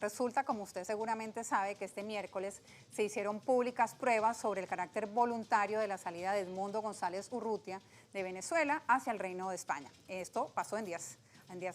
Resulta, como usted seguramente sabe, que este miércoles se hicieron públicas pruebas sobre el carácter voluntario de la salida de Edmundo González Urrutia de Venezuela hacia el Reino de España. Esto pasó en días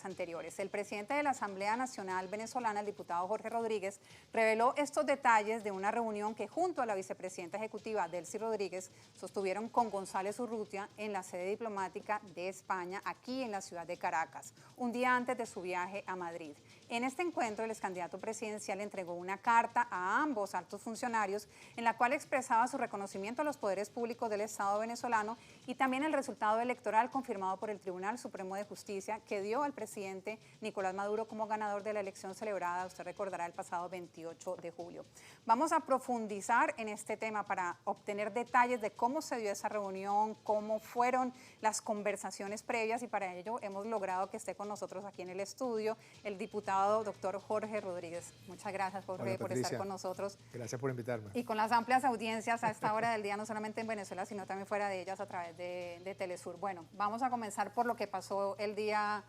anteriores. El presidente de la Asamblea Nacional Venezolana, el diputado Jorge Rodríguez, reveló estos detalles de una reunión que junto a la vicepresidenta ejecutiva Delcy Rodríguez sostuvieron con González Urrutia en la sede diplomática de España, aquí en la ciudad de Caracas, un día antes de su viaje a Madrid. En este encuentro, el excandidato presidencial entregó una carta a ambos altos funcionarios en la cual expresaba su reconocimiento a los poderes públicos del Estado venezolano y también el resultado electoral confirmado por el Tribunal Supremo de Justicia que dio al presidente Nicolás Maduro como ganador de la elección celebrada, usted recordará, el pasado 28 de julio. Vamos a profundizar en este tema para obtener detalles de cómo se dio esa reunión, cómo fueron las conversaciones previas, y para ello hemos logrado que esté con nosotros aquí en el estudio el diputado doctor Jorge Rodríguez. Muchas gracias, Jorge. Hola, por estar con nosotros. Gracias por invitarme. Y con las amplias audiencias a esta hora del día, no solamente en Venezuela, sino también fuera de ellas a través de Telesur. Bueno, vamos a comenzar por lo que pasó el día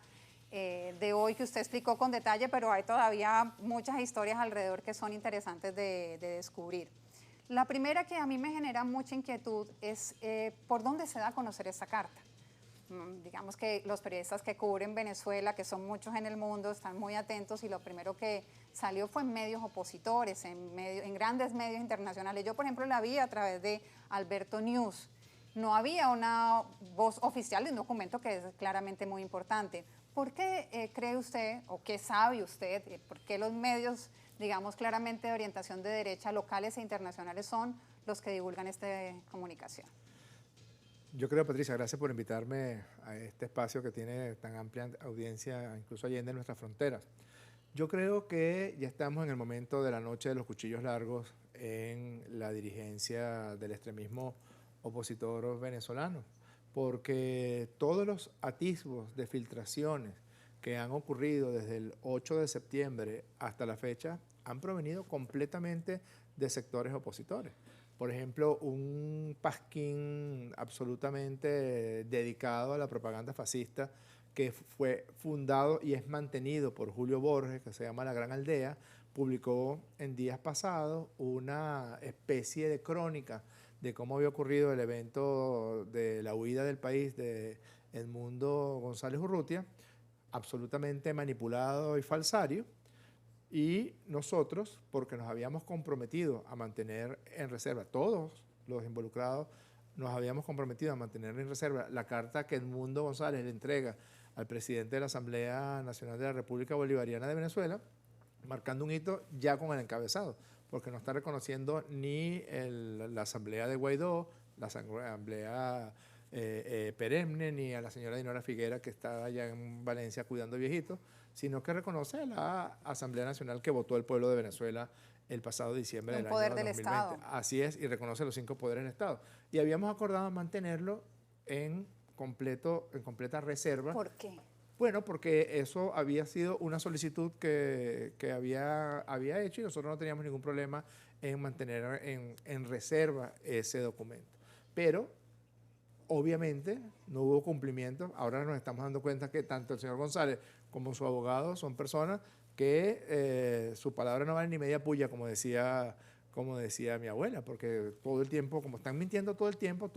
de hoy, que usted explicó con detalle, pero hay todavía muchas historias alrededor que son interesantes de descubrir. La primera que a mí me genera mucha inquietud es por dónde se da a conocer esta carta. Digamos que los periodistas que cubren Venezuela, que son muchos en el mundo, están muy atentos, y lo primero que salió fue en medios opositores, en grandes medios internacionales. Yo, por ejemplo, la vi a través de Alberto News. No había una voz oficial de un documento que es claramente muy importante. ¿Por qué cree usted, o qué sabe usted, por qué los medios, digamos, claramente de orientación de derecha, locales e internacionales, son los que divulgan esta comunicación? Yo creo, Patricia, gracias por invitarme a este espacio que tiene tan amplia audiencia, incluso allende nuestras fronteras. Yo creo que ya estamos en el momento de la noche de los cuchillos largos en la dirigencia del extremismo opositor venezolano, porque todos los atisbos de filtraciones que han ocurrido desde el 8 de septiembre hasta la fecha han provenido completamente de sectores opositores. Por ejemplo, un pasquín absolutamente dedicado a la propaganda fascista que fue fundado y es mantenido por Julio Borges, que se llama La Gran Aldea, publicó en días pasados una especie de crónica de cómo había ocurrido el evento de la huida del país de Edmundo González Urrutia, absolutamente manipulado y falsario. Y nosotros, porque nos habíamos comprometido a mantener en reserva, todos los involucrados nos habíamos comprometido a mantener en reserva la carta que Edmundo González le entrega al presidente de la Asamblea Nacional de la República Bolivariana de Venezuela, marcando un hito ya con el encabezado, porque no está reconociendo ni la Asamblea de Guaidó, la Asamblea perenne, ni a la señora Dinora Figuera, que está allá en Valencia cuidando viejitos, sino que reconoce a la Asamblea Nacional que votó el pueblo de Venezuela el pasado diciembre del año 2020. Un poder del Estado. Así es, y reconoce los 5 poderes del Estado. Y habíamos acordado mantenerlo en completa reserva. ¿Por qué? Bueno, porque eso había sido una solicitud que había hecho, y nosotros no teníamos ningún problema en mantener en reserva ese documento. Pero obviamente no hubo cumplimiento. Ahora nos estamos dando cuenta que tanto el señor González como su abogado son personas que su palabra no vale ni media puya, como decía mi abuela, porque todo el tiempo, como están mintiendo todo el tiempo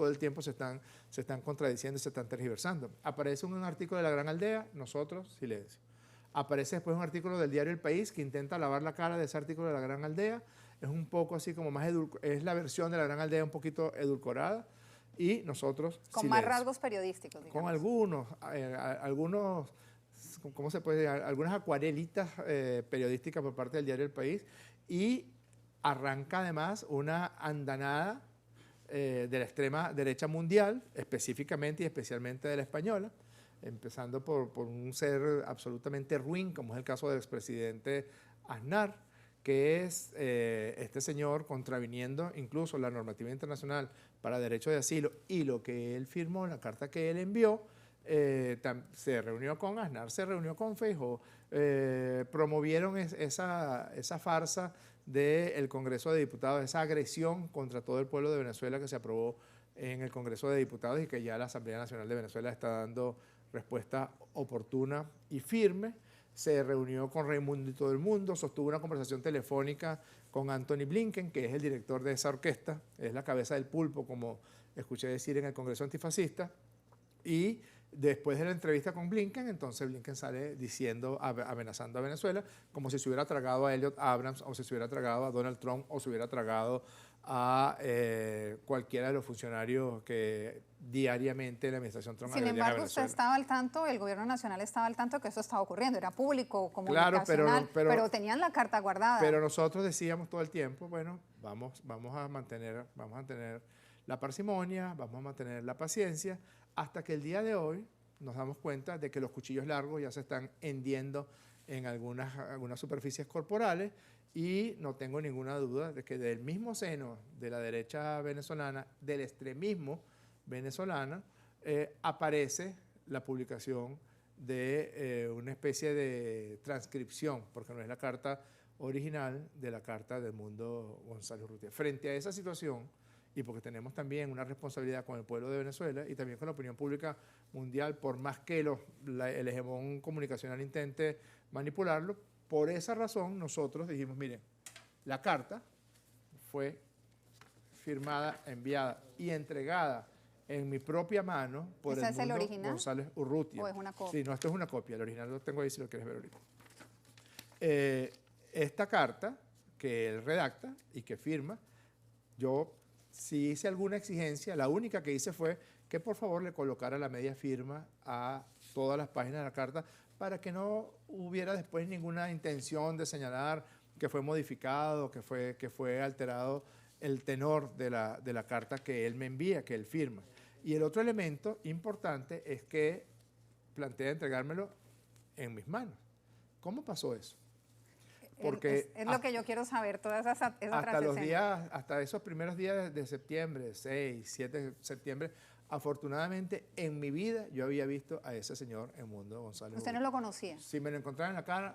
se están contradiciendo y se están tergiversando. Aparece un artículo de La Gran Aldea, nosotros, silencio. Aparece después un artículo del diario El País que intenta lavar la cara de ese artículo de La Gran Aldea. Es un poco así como es la versión de La Gran Aldea un poquito edulcorada. Y nosotros, con más rasgos periodísticos, digamos. Con algunos, ¿cómo se puede decir? Algunas acuarelitas periodísticas por parte del diario El País, y arranca además una andanada de la extrema derecha mundial, específicamente y especialmente de la española, empezando por un ser absolutamente ruin, como es el caso del expresidente Aznar, que es este señor contraviniendo incluso la normativa internacional para derecho de asilo y lo que él firmó, la carta que él envió. Se reunió con Aznar, se reunió con Feijóo, promovieron esa farsa del Congreso de Diputados, esa agresión contra todo el pueblo de Venezuela que se aprobó en el Congreso de Diputados y que ya la Asamblea Nacional de Venezuela está dando respuesta oportuna y firme. se reunió con Raimundo y todo el mundo, sostuvo una conversación telefónica con Anthony Blinken, que es el director de esa orquesta, es la cabeza del pulpo, como escuché decir en el Congreso Antifascista, y después de la entrevista con Blinken, entonces Blinken sale diciendo, amenazando a Venezuela, como si se hubiera tragado a Elliot Abrams, o si se hubiera tragado a Donald Trump, o se hubiera tragado a cualquiera de los funcionarios que diariamente la administración Trump Sin agredían a embargo, usted Venezuela. estaba al tanto, el gobierno nacional estaba al tanto que eso estaba ocurriendo, era público, Claro, comunicacional, pero tenían la carta guardada. Pero nosotros decíamos todo el tiempo, bueno, vamos a mantener la parsimonia, vamos a mantener la paciencia, hasta que el día de hoy nos damos cuenta de que los cuchillos largos ya se están hendiendo en algunas superficies corporales, y no tengo ninguna duda de que del mismo seno de la derecha venezolana, del extremismo venezolano, aparece la publicación de una especie de transcripción, porque no es la carta original de la carta de Edmundo González Urrutia. Frente a esa situación, y porque tenemos también una responsabilidad con el pueblo de Venezuela y también con la opinión pública mundial, por más que el hegemón comunicacional intente manipularlo, por esa razón nosotros dijimos, miren, la carta fue firmada, enviada y entregada en mi propia mano por ¿Ese es el Edmundo original? González Urrutia. ¿O es una copia? Sí, no, esto es una copia, el original lo tengo ahí si lo quieres ver ahorita. Esta carta que él redacta y que firma, yo sí hice alguna exigencia, la única que hice fue que por favor le colocara la media firma a todas las páginas de la carta para que no hubiera después ninguna intención de señalar que fue modificado, que fue alterado el tenor de la carta que él me envía, que él firma. Y el otro elemento importante es que plantea entregármelo en mis manos. ¿Cómo pasó eso? Porque es lo que yo quiero saber, todas esas hasta esos primeros días de septiembre, 6, 7 de septiembre, afortunadamente en mi vida yo había visto a ese señor Edmundo González. ¿Usted no lo conocía? Si me lo encontraba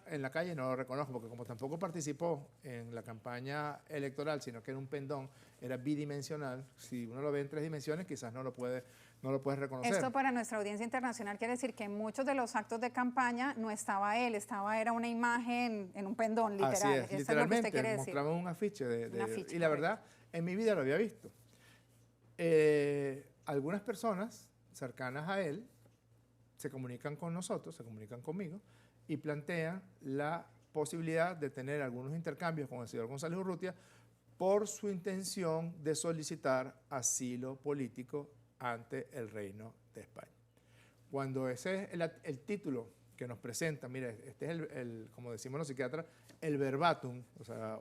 en la calle no lo reconozco, porque como tampoco participó en la campaña electoral, sino que era un pendón, era bidimensional. Si uno lo ve en 3 dimensiones, quizás no lo puedes reconocer. Esto para nuestra audiencia internacional quiere decir que en muchos de los actos de campaña no estaba él, era una imagen en un pendón, literal. Así es, Eso literalmente, es lo que usted quiere decir. mostramos un afiche y la correcto. verdad, en mi vida lo había visto. Algunas personas cercanas a él se comunican con nosotros, se comunican conmigo y plantean la posibilidad de tener algunos intercambios con el señor González Urrutia por su intención de solicitar asilo político ante el Reino de España. Cuando ese es el título que nos presenta, mire, este es como decimos los psiquiatras, el verbatim,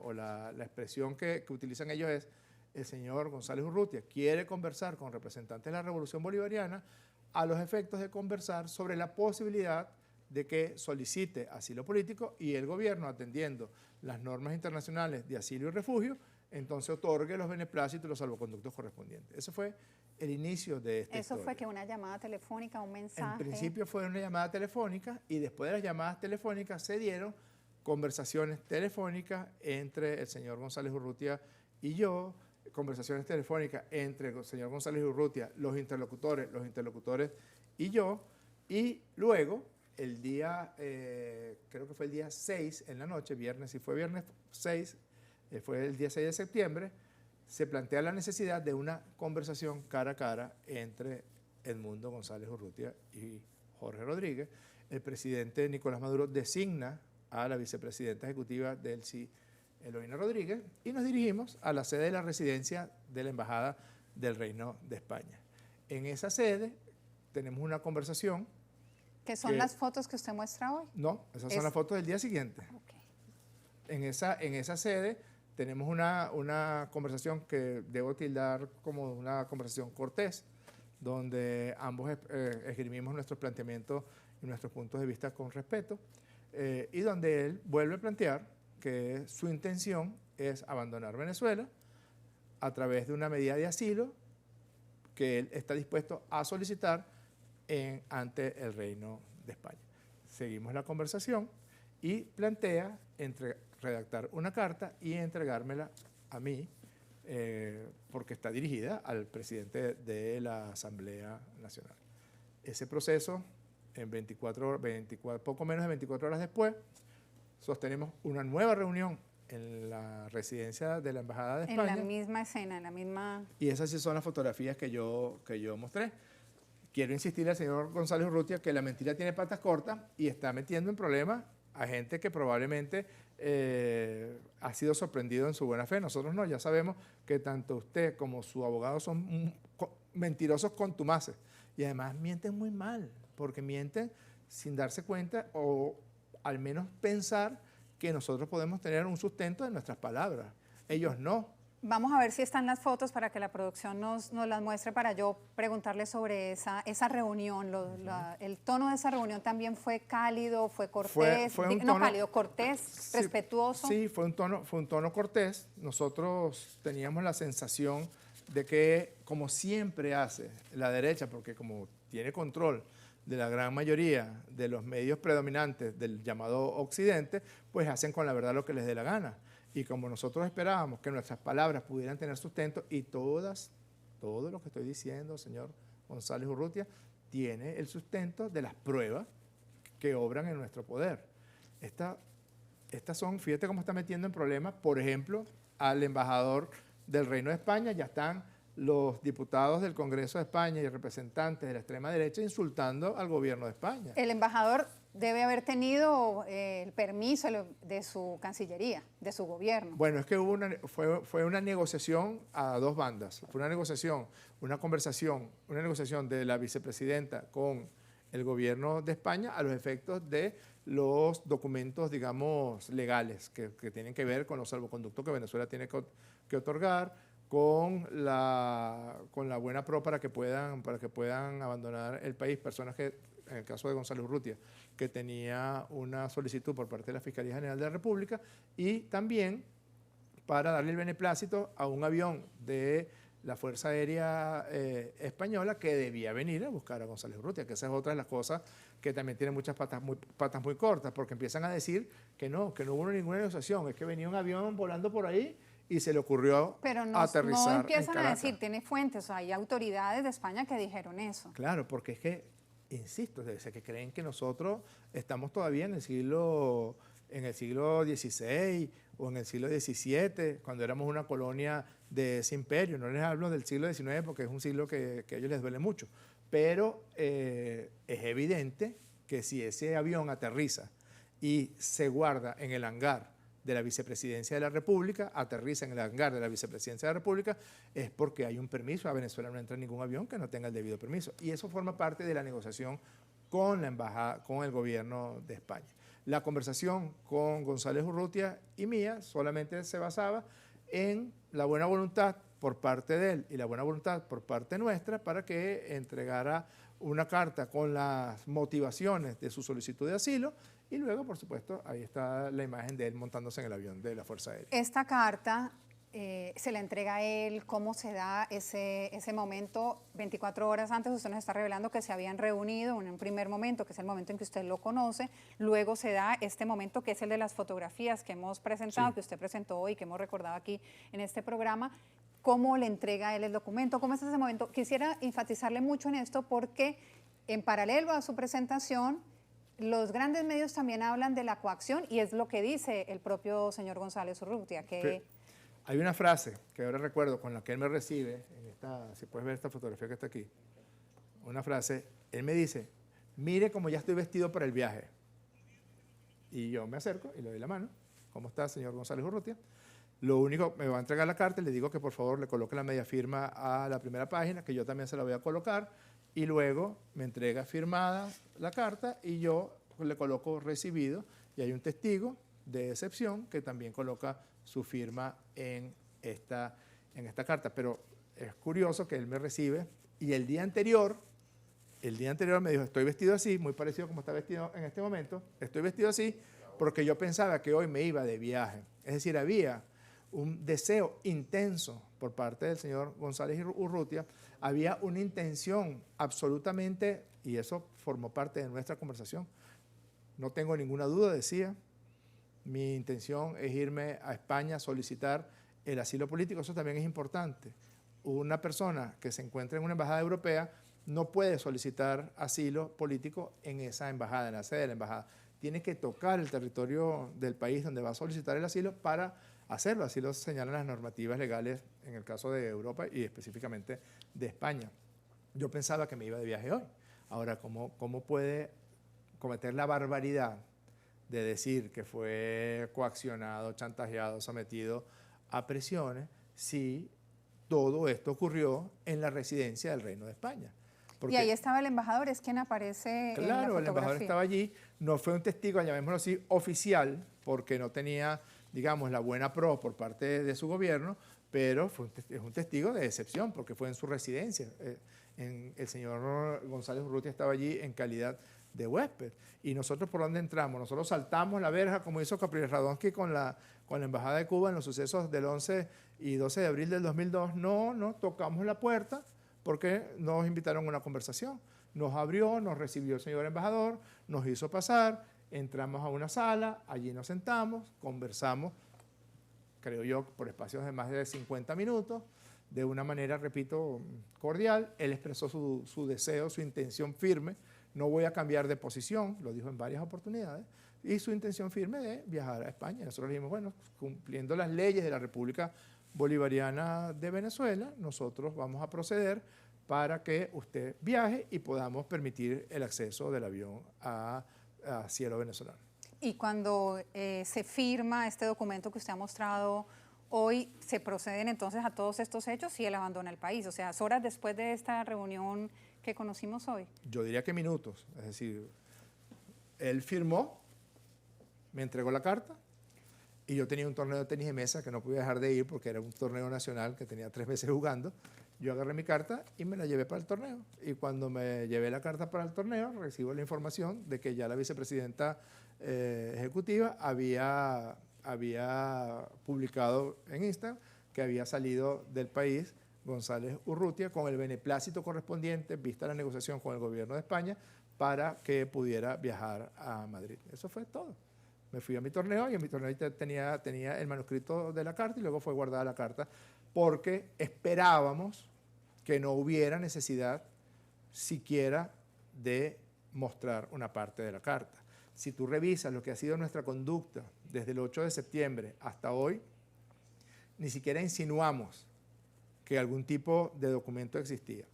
o la expresión que utilizan ellos es: el señor González Urrutia quiere conversar con representantes de la Revolución Bolivariana a los efectos de conversar sobre la posibilidad de que solicite asilo político y el gobierno, atendiendo las normas internacionales de asilo y refugio, entonces otorgue los beneplácitos y los salvoconductos correspondientes. Eso fue el inicio de esta ¿Eso historia. fue que una llamada telefónica, un mensaje? En principio fue una llamada telefónica y después de las llamadas telefónicas se dieron conversaciones telefónicas entre el señor González Urrutia y yo, conversaciones telefónicas entre el señor González Urrutia, los interlocutores y yo, y luego el día, creo que fue el día 6 en la noche, viernes, si fue viernes 6, fue el día 6 de septiembre, se plantea la necesidad de una conversación cara a cara entre Edmundo González Urrutia y Jorge Rodríguez. El presidente Nicolás Maduro designa a la vicepresidenta ejecutiva del CI, Eloína Rodríguez, y nos dirigimos a la sede de la residencia de la Embajada del Reino de España. En esa sede tenemos una conversación. ¿Qué son las fotos que usted muestra hoy? No, esas son las fotos del día siguiente. Okay. En esa sede tenemos una conversación que debo tildar como una conversación cortés, donde ambos esgrimimos nuestros planteamientos y nuestros puntos de vista con respeto, y donde él vuelve a plantear que su intención es abandonar Venezuela a través de una medida de asilo que él está dispuesto a solicitar ante el Reino de España. Seguimos la conversación y plantea redactar una carta y entregármela a mí, porque está dirigida al presidente de la Asamblea Nacional. Ese proceso en poco menos de 24 horas después, sostenemos una nueva reunión en la residencia de la Embajada de España. En la misma escena, en la misma... Y esas sí son las fotografías que yo mostré. Quiero insistirle al señor González Urrutia que la mentira tiene patas cortas y está metiendo en problemas a gente que probablemente ha sido sorprendido en su buena fe. Nosotros no, ya sabemos que tanto usted como su abogado son mentirosos contumaces y además mienten muy mal, porque mienten sin darse cuenta o al menos pensar que nosotros podemos tener un sustento de nuestras palabras. Ellos no. Vamos a ver si están las fotos para que la producción nos las muestre para yo preguntarle sobre esa reunión. El tono de esa reunión también fue cálido, fue cortés, cálido, cortés, sí, respetuoso. Sí, fue un tono cortés. Nosotros teníamos la sensación de que, como siempre hace la derecha, porque como tiene control de la gran mayoría de los medios predominantes del llamado Occidente, pues hacen con la verdad lo que les dé la gana. Y como nosotros esperábamos que nuestras palabras pudieran tener sustento, y todo lo que estoy diciendo, señor González Urrutia, tiene el sustento de las pruebas que obran en nuestro poder. Estas son, fíjate cómo está metiendo en problemas, por ejemplo, al embajador del Reino de España. Ya están los diputados del Congreso de España y representantes de la extrema derecha insultando al gobierno de España. El embajador debe haber tenido el permiso de su Cancillería, de su gobierno. Bueno, es que fue una negociación a dos bandas. Fue una negociación de la vicepresidenta con el gobierno de España a los efectos de los documentos, digamos, legales que tienen que ver con los salvoconductos que Venezuela tiene que otorgar, con la buena pro para que puedan abandonar el país, personas que, en el caso de González Urrutia, que tenía una solicitud por parte de la Fiscalía General de la República, y también para darle el beneplácito a un avión de la Fuerza Aérea Española que debía venir a buscar a González Urrutia, que esa es otra de las cosas que también tiene muchas patas muy cortas, porque empiezan a decir que no hubo ninguna negociación, es que venía un avión volando por ahí y se le ocurrió aterrizar. No empiezan a decir, tiene fuentes, o sea, hay autoridades de España que dijeron eso. Claro, porque es que, insisto, debe ser que creen que nosotros estamos todavía en el siglo XVI o en el siglo XVII, cuando éramos una colonia de ese imperio. No les hablo del siglo XIX porque es un siglo que a ellos les duele mucho. Pero es evidente que si ese avión aterriza y se guarda en el hangar de la Vicepresidencia de la República, aterriza en el hangar de la Vicepresidencia de la República, es porque hay un permiso. A Venezuela no entra ningún avión que no tenga el debido permiso. Y eso forma parte de la negociación con la embajada, con el gobierno de España. La conversación con González Urrutia y mía solamente se basaba en la buena voluntad por parte de él y la buena voluntad por parte nuestra para que entregara una carta con las motivaciones de su solicitud de asilo. Y luego, por supuesto, ahí está la imagen de él montándose en el avión de la Fuerza Aérea. Esta carta se la entrega a él, ¿cómo se da ese momento? 24 horas antes usted nos está revelando que se habían reunido en un primer momento, que es el momento en que usted lo conoce, luego se da este momento que es el de las fotografías que hemos presentado, sí, que usted presentó hoy, que hemos recordado aquí en este programa. ¿Cómo le entrega él el documento? ¿Cómo es ese momento? Quisiera enfatizarle mucho en esto porque en paralelo a su presentación, los grandes medios también hablan de la coacción y es lo que dice el propio señor González Urrutia, que... Sí. Hay una frase que ahora recuerdo con la que él me recibe, si puedes ver esta fotografía que está aquí, una frase, él me dice, mire cómo ya estoy vestido para el viaje. Y yo me acerco y le doy la mano. ¿Cómo está, señor González Urrutia? Lo único, me va a entregar la carta y le digo que por favor le coloque la media firma a la primera página, que yo también se la voy a colocar, y luego me entrega firmada la carta y yo le coloco recibido, y hay un testigo de excepción que también coloca su firma en esta carta. Pero es curioso que él me recibe y el día anterior me dijo, estoy vestido así, muy parecido como está vestido en este momento, estoy vestido así porque yo pensaba que hoy me iba de viaje. Es decir, había un deseo intenso por parte del señor González Urrutia, había una intención absolutamente, y eso formó parte de nuestra conversación, no tengo ninguna duda, decía, mi intención es irme a España a solicitar el asilo político. Eso también es importante. Una persona que se encuentra en una embajada europea no puede solicitar asilo político en esa embajada, en la sede de la embajada. Tiene que tocar el territorio del país donde va a solicitar el asilo para hacerlo. Así lo señalan las normativas legales en el caso de Europa y específicamente de España. Yo pensaba que me iba de viaje hoy. Ahora, ¿cómo puede cometer la barbaridad de decir que fue coaccionado, chantajeado, sometido a presiones si todo esto ocurrió en la residencia del Reino de España? Porque, y ahí estaba el embajador, es quien aparece en la fotografía. Claro, el embajador estaba allí, no fue un testigo, llamémoslo así, oficial, porque no tenía, digamos, la buena pro por parte de su gobierno, pero es un testigo de excepción, porque fue en su residencia. El señor González Urrutia estaba allí en calidad de huésped. ¿Y nosotros por dónde entramos? Nosotros saltamos la verja, como hizo Capriles Radonsky con la Embajada de Cuba en los sucesos del 11 y 12 de abril del 2002. No, tocamos la puerta porque nos invitaron a una conversación. Nos abrió, nos recibió el señor embajador, nos hizo pasar, entramos a una sala, allí nos sentamos, conversamos, creo yo, por espacios de más de 50 minutos, de una manera, repito, cordial. Él expresó su deseo, su intención firme. No voy a cambiar de posición, lo dijo en varias oportunidades, y su intención firme de viajar a España. Nosotros dijimos, bueno, cumpliendo las leyes de la República Bolivariana de Venezuela, nosotros vamos a proceder para que usted viaje y podamos permitir el acceso del avión a cielo venezolano. Y cuando se firma este documento que usted ha mostrado hoy, ¿se proceden entonces a todos estos hechos y él abandona el país? O sea, horas después de esta reunión que conocimos hoy. Yo diría que minutos. Es decir, él firmó, me entregó la carta y yo tenía un torneo de tenis de mesa que no podía dejar de ir porque era un torneo nacional que tenía 3 meses jugando. Yo agarré mi carta y me la llevé para el torneo. Y cuando me llevé la carta para el torneo, recibo la información de que ya la vicepresidenta ejecutiva había publicado en Instagram que había salido del país González Urrutia con el beneplácito correspondiente, vista la negociación con el gobierno de España, para que pudiera viajar a Madrid. Eso fue todo. Me fui a mi torneo y en mi torneo tenía el manuscrito de la carta y luego fue guardada la carta porque esperábamos que no hubiera necesidad siquiera de mostrar una parte de la carta. Si tú revisas lo que ha sido nuestra conducta desde el 8 de septiembre hasta hoy, ni siquiera insinuamos que algún tipo de documento existía.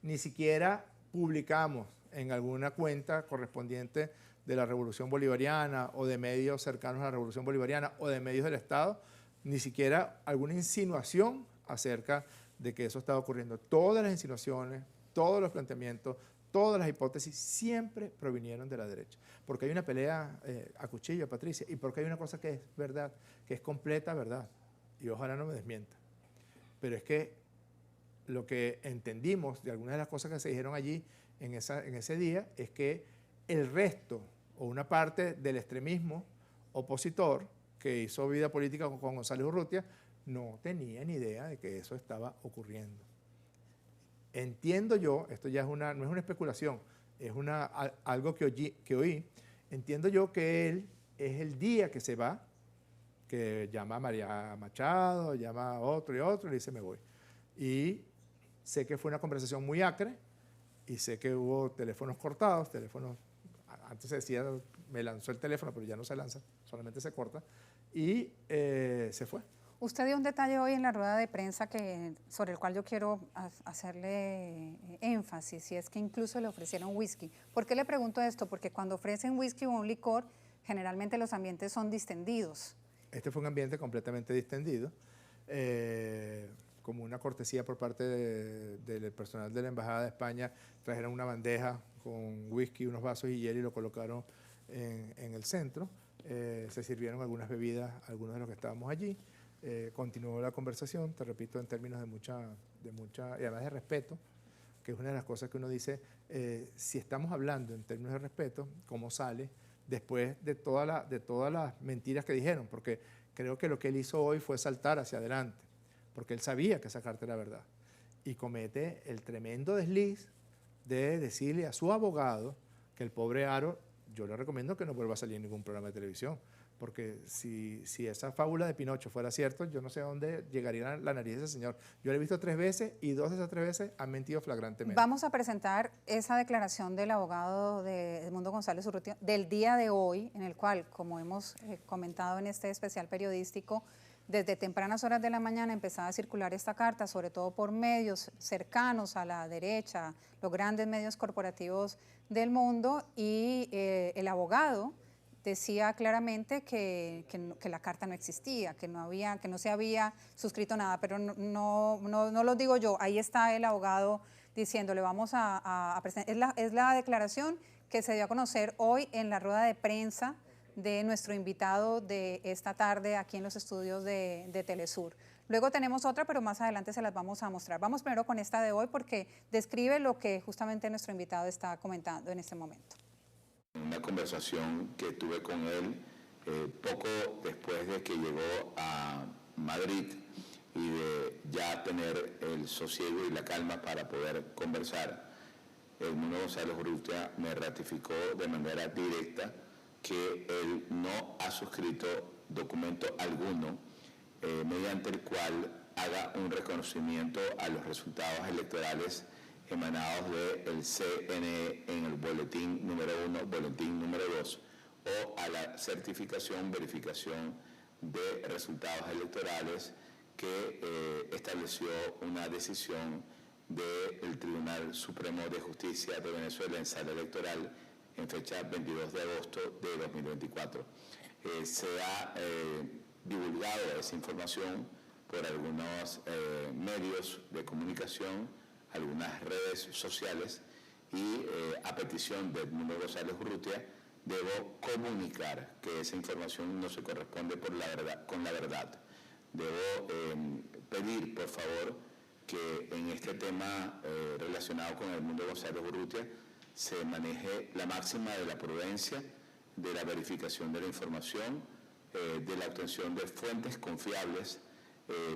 Ni siquiera publicamos en alguna cuenta correspondiente de la Revolución Bolivariana o de medios cercanos a la Revolución Bolivariana o de medios del Estado, ni siquiera alguna insinuación acerca de que eso estaba ocurriendo. Todas las insinuaciones, todos los planteamientos, todas las hipótesis siempre provinieron de la derecha. Porque hay una pelea a cuchillo, Patricia, y porque hay una cosa que es verdad, que es completa verdad, y ojalá no me desmienta. Pero es que lo que entendimos de algunas de las cosas que se dijeron allí en ese día es que el resto o una parte del extremismo opositor que hizo vida política con González Urrutia no tenía ni idea de que eso estaba ocurriendo. Entiendo yo, esto ya no es una especulación, es algo que oí, entiendo yo que él es el día que se va, que llama a María Machado, llama a otro y otro y le dice me voy. Y sé que fue una conversación muy acre y sé que hubo teléfonos cortados, antes se decía me lanzó el teléfono, pero ya no se lanza, solamente se corta y se fue. Usted dio un detalle hoy en la rueda de prensa sobre el cual yo quiero hacerle énfasis, y es que incluso le ofrecieron whisky. ¿Por qué le pregunto esto? Porque cuando ofrecen whisky o un licor, generalmente los ambientes son distendidos. Este fue un ambiente completamente distendido, como una cortesía por parte del personal de la Embajada de España. Trajeron una bandeja con whisky, unos vasos y hielo y lo colocaron en el centro. Se sirvieron algunas bebidas a algunos de los que estábamos allí. Continuó la conversación, te repito, en términos de mucha, y además de respeto, que es una de las cosas que uno dice, si estamos hablando en términos de respeto, ¿cómo sale después de todas las mentiras que dijeron? Porque creo que lo que él hizo hoy fue saltar hacia adelante, porque él sabía que esa carta era verdad, y comete el tremendo desliz de decirle a su abogado que el pobre Haro, yo le recomiendo que no vuelva a salir en ningún programa de televisión, porque si esa fábula de Pinocho fuera cierto, yo no sé a dónde llegaría la nariz de ese señor. Yo lo he visto 3 veces y 2 de esas 3 veces han mentido flagrantemente. Vamos a presentar esa declaración del abogado de Edmundo González Urrutia del día de hoy, en el cual, como hemos comentado en este especial periodístico, desde tempranas horas de la mañana empezaba a circular esta carta, sobre todo por medios cercanos a la derecha, los grandes medios corporativos del mundo, y el abogado decía claramente que la carta no existía, que no se había suscrito nada, pero no lo digo yo, ahí está el abogado diciéndole, vamos a presentar, es la declaración que se dio a conocer hoy en la rueda de prensa de nuestro invitado de esta tarde aquí en los estudios de Telesur. Luego tenemos otra, pero más adelante se las vamos a mostrar. Vamos primero con esta de hoy porque describe lo que justamente nuestro invitado está comentando en este momento. Una conversación que tuve con él poco después de que llegó a Madrid y de ya tener el sosiego y la calma para poder conversar. Edmundo González Urrutia me ratificó de manera directa que él no ha suscrito documento alguno mediante el cual haga un reconocimiento a los resultados electorales emanados del CNE en el boletín número 1, boletín número 2, o a la certificación, verificación de resultados electorales que estableció una decisión del Tribunal Supremo de Justicia de Venezuela en sala electoral en fecha 22 de agosto de 2024. Se ha divulgado esa información por algunos medios de comunicación, algunas redes sociales, y a petición de Edmundo González Urrutia debo comunicar que esa información no se corresponde con la verdad. Debo pedir, por favor, que en este tema relacionado con Edmundo González Urrutia se maneje la máxima de la prudencia, de la verificación de la información, de la obtención de fuentes confiables,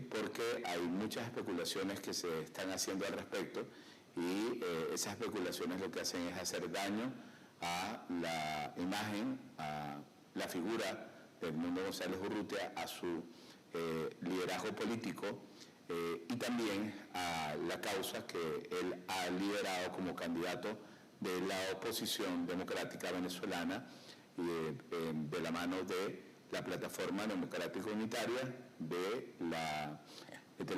porque hay muchas especulaciones que se están haciendo al respecto y esas especulaciones lo que hacen es hacer daño a la imagen, a la figura de Edmundo González Urrutia, a su liderazgo político y también a la causa que él ha liderado como candidato de la oposición democrática venezolana de la mano de la Plataforma Democrática Unitaria, del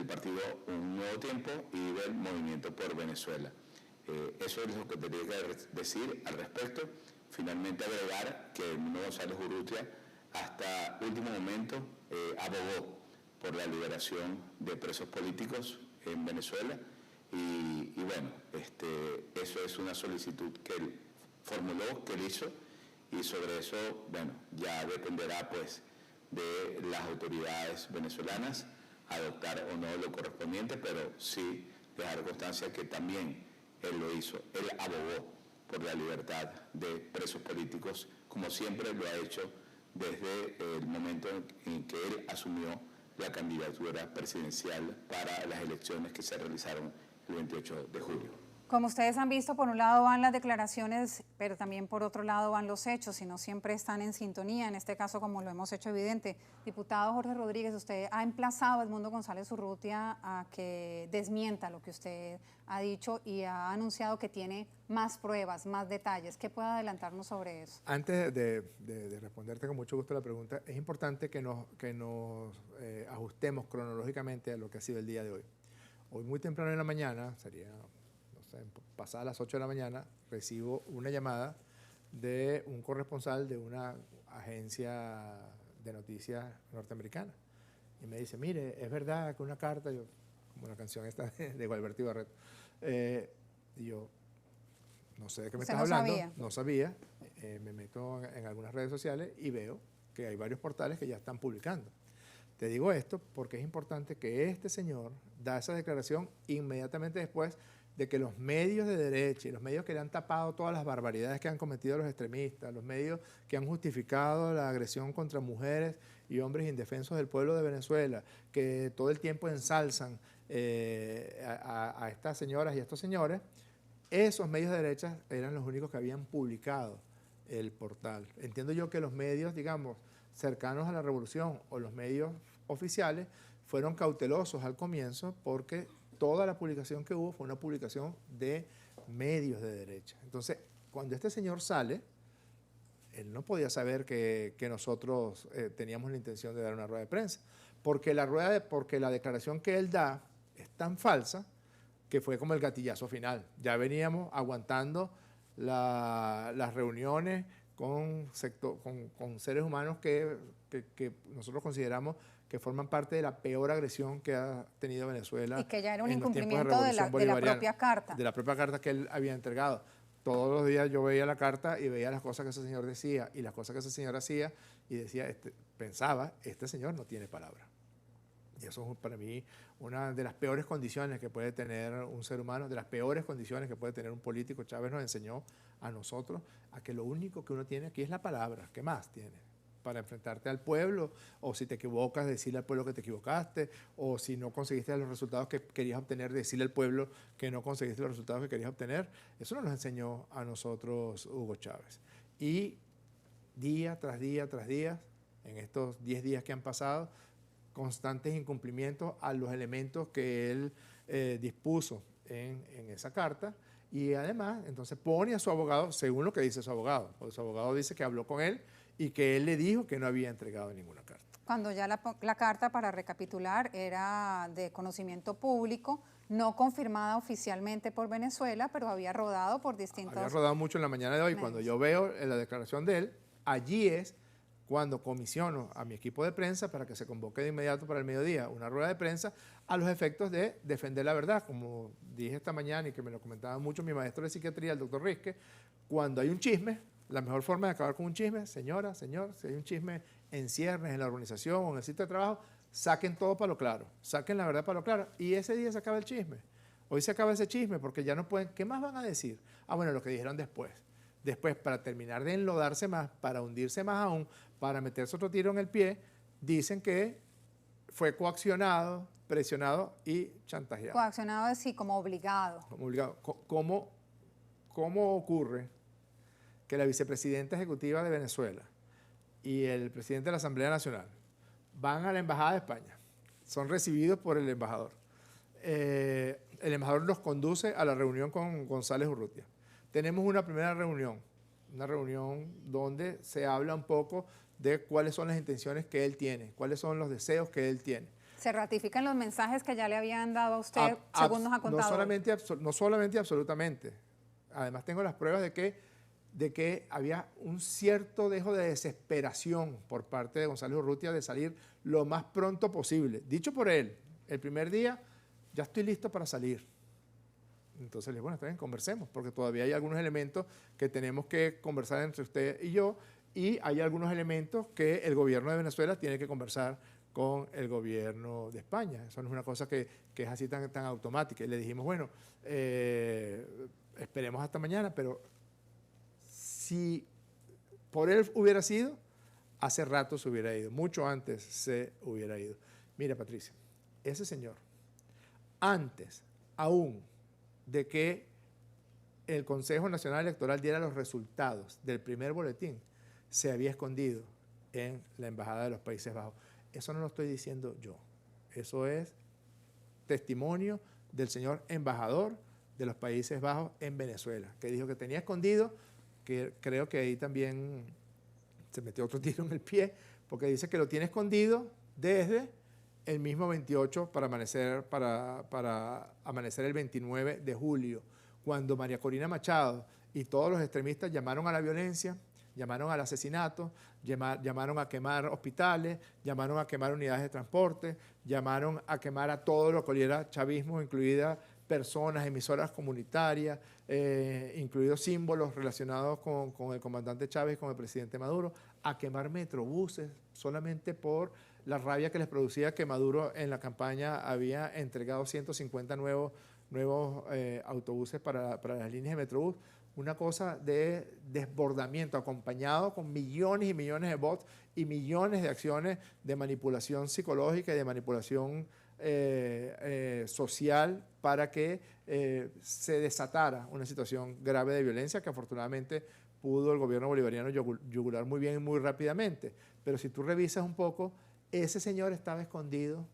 partido Un Nuevo Tiempo y del Movimiento por Venezuela. Eso es lo que tenía que decir al respecto. Finalmente agregar que Edmundo González Urrutia hasta último momento abogó por la liberación de presos políticos en Venezuela y bueno, eso es una solicitud que él formuló, que él hizo, y sobre eso, bueno, ya dependerá pues de las autoridades venezolanas adoptar o no lo correspondiente, pero sí dejar constancia que también él lo hizo. Él abogó por la libertad de presos políticos, como siempre lo ha hecho desde el momento en que él asumió la candidatura presidencial para las elecciones que se realizaron el 28 de julio. Como ustedes han visto, por un lado van las declaraciones, pero también por otro lado van los hechos, y no siempre están en sintonía, en este caso como lo hemos hecho evidente. Diputado Jorge Rodríguez, usted ha emplazado a Edmundo González Urrutia a que desmienta lo que usted ha dicho y ha anunciado que tiene más pruebas, más detalles. ¿Qué puede adelantarnos sobre eso? Antes de responderte con mucho gusto la pregunta, es importante que nos ajustemos cronológicamente a lo que ha sido el día de hoy. Hoy muy temprano en la mañana, sería pasadas las 8 de la mañana, recibo una llamada de un corresponsal de una agencia de noticias norteamericana. Y me dice, mire, es verdad que una carta, yo, como la canción esta de Gualberto Ibarret, y yo, no sé de qué me estás hablando, no sabía, me meto en algunas redes sociales y veo que hay varios portales que ya están publicando. Te digo esto porque es importante que este señor da esa declaración inmediatamente después de que los medios de derecha y los medios que le han tapado todas las barbaridades que han cometido los extremistas, los medios que han justificado la agresión contra mujeres y hombres indefensos del pueblo de Venezuela, que todo el tiempo ensalzan a estas señoras y a estos señores, esos medios de derecha eran los únicos que habían publicado el portal. Entiendo yo que los medios, digamos, cercanos a la revolución o los medios oficiales fueron cautelosos al comienzo porque toda la publicación que hubo fue una publicación de medios de derecha. Entonces, cuando este señor sale, él no podía saber que nosotros teníamos la intención de dar una rueda de prensa, porque la declaración que él da es tan falsa que fue como el gatillazo final. Ya veníamos aguantando las reuniones con seres humanos que nosotros consideramos que forman parte de la peor agresión que ha tenido Venezuela. Y que ya era un incumplimiento de la propia carta. De la propia carta que él había entregado. Todos los días yo veía la carta y veía las cosas que ese señor decía y las cosas que ese señor hacía y decía, pensaba, este señor no tiene palabra. Y eso es para mí una de las peores condiciones que puede tener un ser humano, de las peores condiciones que puede tener un político. Chávez nos enseñó a nosotros a que lo único que uno tiene aquí es la palabra. ¿Qué más tiene? Para enfrentarte al pueblo, o si te equivocas, decirle al pueblo que te equivocaste, o si no conseguiste los resultados que querías obtener, decirle al pueblo que no conseguiste los resultados que querías obtener. Eso nos enseñó a nosotros Hugo Chávez. Y día tras día tras día, en estos 10 días que han pasado, constantes incumplimientos a los elementos que él dispuso en esa carta, y además entonces pone a su abogado, según lo que dice su abogado, porque su abogado dice que habló con él y que él le dijo que no había entregado ninguna carta. Cuando ya la carta, para recapitular, era de conocimiento público, no confirmada oficialmente por Venezuela, pero había rodado por distintos... Había rodado mucho en la mañana de hoy. medios. Cuando yo veo la declaración de él, allí es cuando comisiono a mi equipo de prensa para que se convoque de inmediato para el mediodía una rueda de prensa a los efectos de defender la verdad. Como dije esta mañana y que me lo comentaba mucho mi maestro de psiquiatría, el doctor Risque, cuando hay un chisme, la mejor forma de acabar con un chisme, señora, señor, si hay un chisme en ciernes, en la organización o en el sitio de trabajo, saquen todo para lo claro, saquen la verdad para lo claro, y ese día se acaba el chisme. Hoy se acaba ese chisme porque ya no pueden, ¿qué más van a decir? Ah, bueno, lo que dijeron después. Después, para terminar de enlodarse más, para hundirse más aún, para meterse otro tiro en el pie, dicen que fue coaccionado, presionado y chantajeado. Coaccionado es sí, como obligado. Como obligado. ¿Cómo ocurre que la vicepresidenta ejecutiva de Venezuela y el presidente de la Asamblea Nacional van a la Embajada de España? Son recibidos por el embajador. El embajador los conduce a la reunión con González Urrutia. Tenemos una primera reunión, donde se habla un poco de cuáles son las intenciones que él tiene, cuáles son los deseos que él tiene. ¿Se ratifican los mensajes que ya le habían dado a usted, según nos ha contado? No solamente absolutamente. Además tengo las pruebas de que había un cierto dejo de desesperación por parte de González Urrutia de salir lo más pronto posible. Dicho por él, el primer día, ya estoy listo para salir. Entonces le dije, bueno, está bien, conversemos, porque todavía hay algunos elementos que tenemos que conversar entre usted y yo, y hay algunos elementos que el gobierno de Venezuela tiene que conversar con el gobierno de España. Eso no es una cosa que es así tan automática. Y le dijimos, bueno, esperemos hasta mañana, pero si por él hubiera sido, hace rato se hubiera ido, mucho antes se hubiera ido. Mira, Patricia, ese señor, antes aún de que el Consejo Nacional Electoral diera los resultados del primer boletín, se había escondido en la Embajada de los Países Bajos. Eso no lo estoy diciendo yo. Eso es testimonio del señor embajador de los Países Bajos en Venezuela, que dijo que tenía escondido, que creo que ahí también se metió otro tiro en el pie, porque dice que lo tiene escondido desde el mismo 28 para amanecer el 29 de julio, cuando María Corina Machado y todos los extremistas llamaron a la violencia, llamaron al asesinato, llamaron a quemar hospitales, llamaron a quemar unidades de transporte, llamaron a quemar a todo lo que oliera chavismo, incluidas personas, emisoras comunitarias, incluidos símbolos relacionados con el comandante Chávez, con el presidente Maduro, a quemar metrobuses solamente por la rabia que les producía que Maduro en la campaña había entregado 150 nuevos autobuses para las líneas de Metrobús. Una cosa de desbordamiento acompañado con millones y millones de bots y millones de acciones de manipulación psicológica y de manipulación social para que se desatara una situación grave de violencia que afortunadamente pudo el gobierno bolivariano yugular muy bien y muy rápidamente. pero si tú revisas un poco, ese señor estaba escondido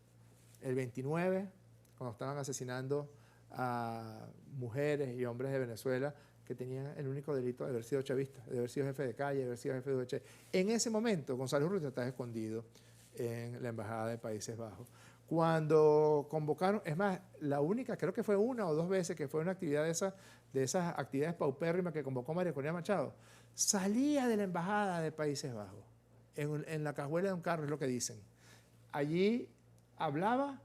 el 29, cuando estaban asesinando a mujeres y hombres de Venezuela que tenían el único delito de haber sido chavistas, de haber sido jefe de calle, de haber sido jefe de UH. En ese momento, González Urrutia estaba escondido en la Embajada de Países Bajos. Cuando convocaron, es más, la única, creo que fue una o dos veces que fue una actividad de esas actividades paupérrimas que convocó María Corina Machado, salía de la Embajada de Países Bajos, en la cajuela de un carro, es lo que dicen. Allí hablaba,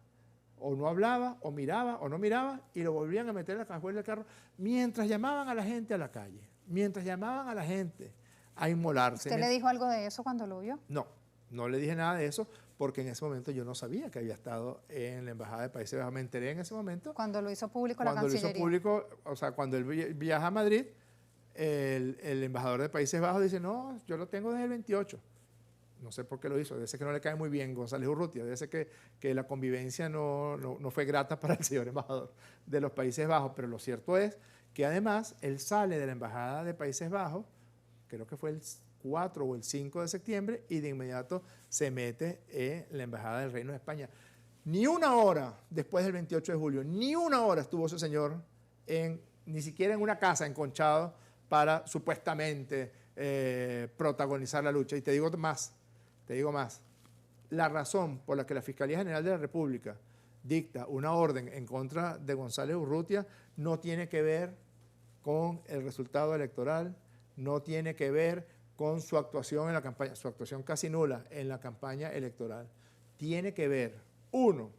o no hablaba, o miraba, o no miraba, y lo volvían a meter en la cajuela del carro, mientras llamaban a la gente a la calle, mientras llamaban a la gente a inmolarse. ¿Usted le dijo algo de eso cuando lo vio? No, no le dije nada de eso, porque en ese momento yo no sabía que había estado en la Embajada de Países Bajos. Me enteré en ese momento. Cuando lo hizo público la Cancillería. Cuando lo hizo público, o sea, cuando él viaja a Madrid, el embajador de Países Bajos dice, no, yo lo tengo desde el 28. No sé por qué lo hizo, debe ser que no le cae muy bien González Urrutia, debe ser que la convivencia no fue grata para el señor embajador de los Países Bajos, pero lo cierto es que además él sale de la Embajada de Países Bajos, creo que fue el 4 o el 5 de septiembre, y de inmediato se mete en la Embajada del Reino de España. Ni una hora después del 28 de julio, ni una hora estuvo ese señor ni siquiera en una casa enconchado para supuestamente protagonizar la lucha. Y te digo más, la razón por la que la Fiscalía General de la República dicta una orden en contra de González Urrutia no tiene que ver con el resultado electoral, no tiene que ver con su actuación en la campaña, su actuación casi nula en la campaña electoral. Tiene que ver, uno,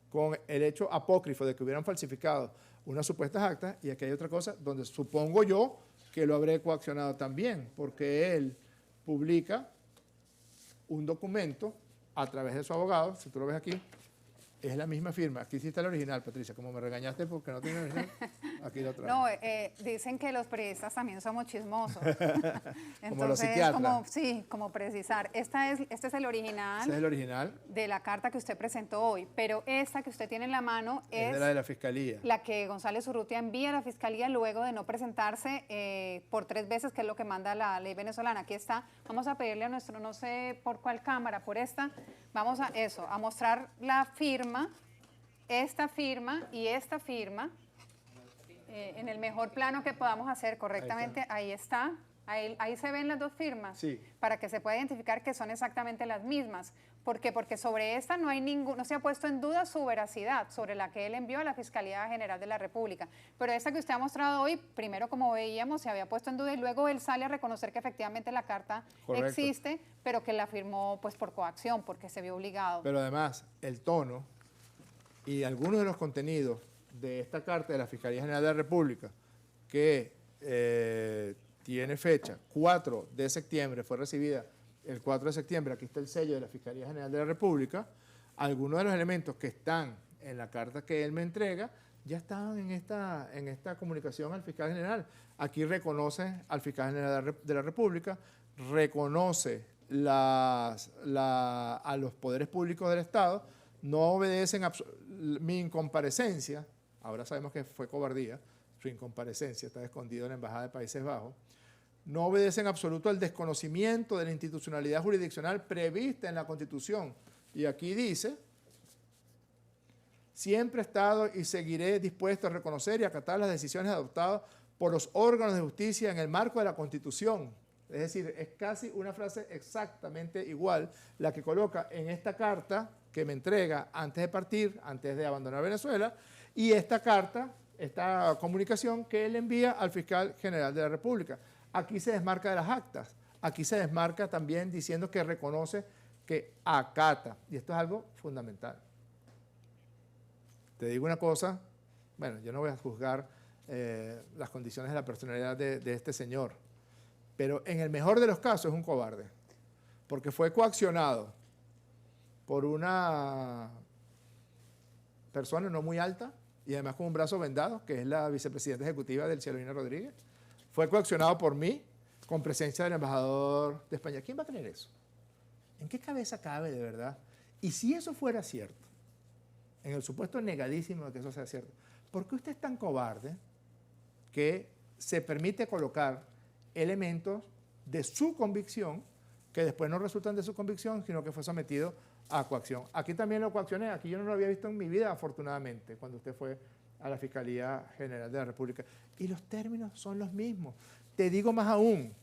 con el hecho apócrifo de que hubieran falsificado unas supuestas actas, y aquí hay otra cosa donde supongo yo que lo habré coaccionado también, porque él publica un documento a través de su abogado, si tú lo ves aquí, es la misma firma. Aquí sí está el original, Patricia, como me regañaste porque no tiene el original, aquí lo traigo. No, dicen que los periodistas también somos chismosos. Como los psiquiatras. Como precisar. Este es el original. Este es el original. De la carta que usted presentó hoy, pero esta que usted tiene en la mano es de la Fiscalía. La que González Urrutia envía a la Fiscalía luego de no presentarse por 3 veces, que es lo que manda la ley venezolana. Aquí está. Vamos a pedirle a nuestro, no sé por cuál cámara, por esta, vamos a mostrar la firma, esta firma y esta firma, en el mejor plano que podamos hacer correctamente. Ahí está. Ahí se ven las dos firmas, sí, para que se pueda identificar que son exactamente las mismas. ¿Por qué? Porque sobre esta no se ha puesto en duda su veracidad, sobre la que él envió a la Fiscalía General de la República. Pero esta que usted ha mostrado hoy, primero, como veíamos, se había puesto en duda, y luego él sale a reconocer que efectivamente la carta existe, pero que la firmó pues por coacción, porque se vio obligado. Pero además, el tono y algunos de los contenidos de esta carta de la Fiscalía General de la República, que tiene fecha 4 de septiembre, fue recibida el 4 de septiembre, aquí está el sello de la Fiscalía General de la República, algunos de los elementos que están en la carta que él me entrega ya estaban en esta comunicación al fiscal general. Aquí reconoce al fiscal general de la República, reconoce a los poderes públicos del Estado, no obedecen mi incomparecencia, ahora sabemos que fue cobardía, su incomparecencia, está escondido en la Embajada de Países Bajos, no obedece en absoluto al desconocimiento de la institucionalidad jurisdiccional prevista en la Constitución. Y aquí dice, siempre he estado y seguiré dispuesto a reconocer y acatar las decisiones adoptadas por los órganos de justicia en el marco de la Constitución. Es decir, es casi una frase exactamente igual la que coloca en esta carta que me entrega antes de partir, antes de abandonar Venezuela, y esta carta, esta comunicación que él envía al fiscal general de la República. Aquí se desmarca de las actas, aquí se desmarca también diciendo que reconoce, que acata, y esto es algo fundamental. Te digo una cosa, bueno, yo no voy a juzgar las condiciones de la personalidad de este señor, pero en el mejor de los casos es un cobarde, porque fue coaccionado por una persona no muy alta y además con un brazo vendado, que es la vicepresidenta ejecutiva del Cielorina Rodríguez. Fue coaccionado por mí, con presencia del embajador de España. ¿Quién va a creer eso? ¿En qué cabeza cabe de verdad? Y si eso fuera cierto, en el supuesto negadísimo de que eso sea cierto, ¿por qué usted es tan cobarde que se permite colocar elementos de su convicción que después no resultan de su convicción, sino que fue sometido a coacción. Aquí también lo coaccioné, aquí yo no lo había visto en mi vida, afortunadamente, cuando usted fue a la Fiscalía General de la República. Y los términos son los mismos. Te digo más aún,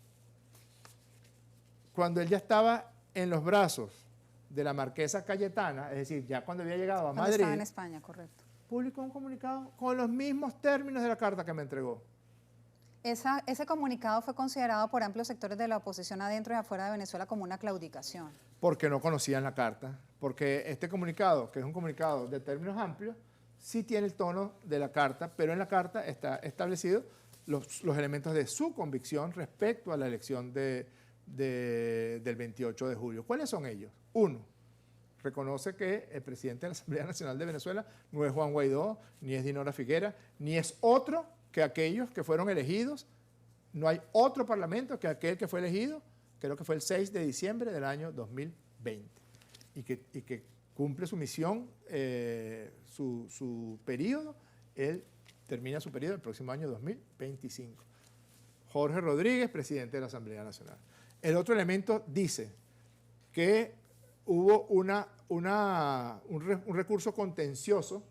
cuando él ya estaba en los brazos de la marquesa Cayetana, es decir, ya cuando había llegado a Madrid, estaba en España, correcto. publicó un comunicado con los mismos términos de la carta que me entregó. Ese comunicado fue considerado por amplios sectores de la oposición adentro y afuera de Venezuela como una claudicación. Porque no conocían la carta, porque este comunicado, que es un comunicado de términos amplios, sí tiene el tono de la carta, pero en la carta está establecido los elementos de su convicción respecto a la elección del 28 de julio. ¿Cuáles son ellos? Uno, reconoce que el presidente de la Asamblea Nacional de Venezuela no es Juan Guaidó, ni es Dinora Figuera, ni es otro que aquellos que fueron elegidos. No hay otro parlamento que aquel que fue elegido, creo que fue el 6 de diciembre del año 2020, y que cumple su misión, su periodo, él termina su periodo el próximo año 2025. Jorge Rodríguez, presidente de la Asamblea Nacional. El otro elemento dice que hubo un recurso contencioso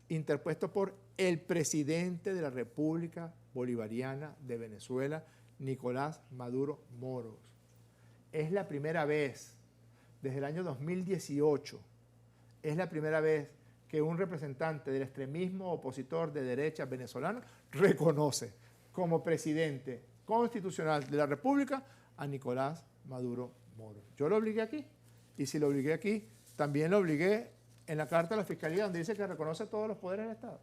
interpuesto por el presidente de la República Bolivariana de Venezuela, Nicolás Maduro Moros. Es la primera vez, desde el año 2018, es la primera vez que un representante del extremismo opositor de derecha venezolano reconoce como presidente constitucional de la República a Nicolás Maduro Moros. Yo lo obligué aquí, y si lo obligué aquí, también lo obligué en la carta de la Fiscalía, donde dice que reconoce todos los poderes del Estado.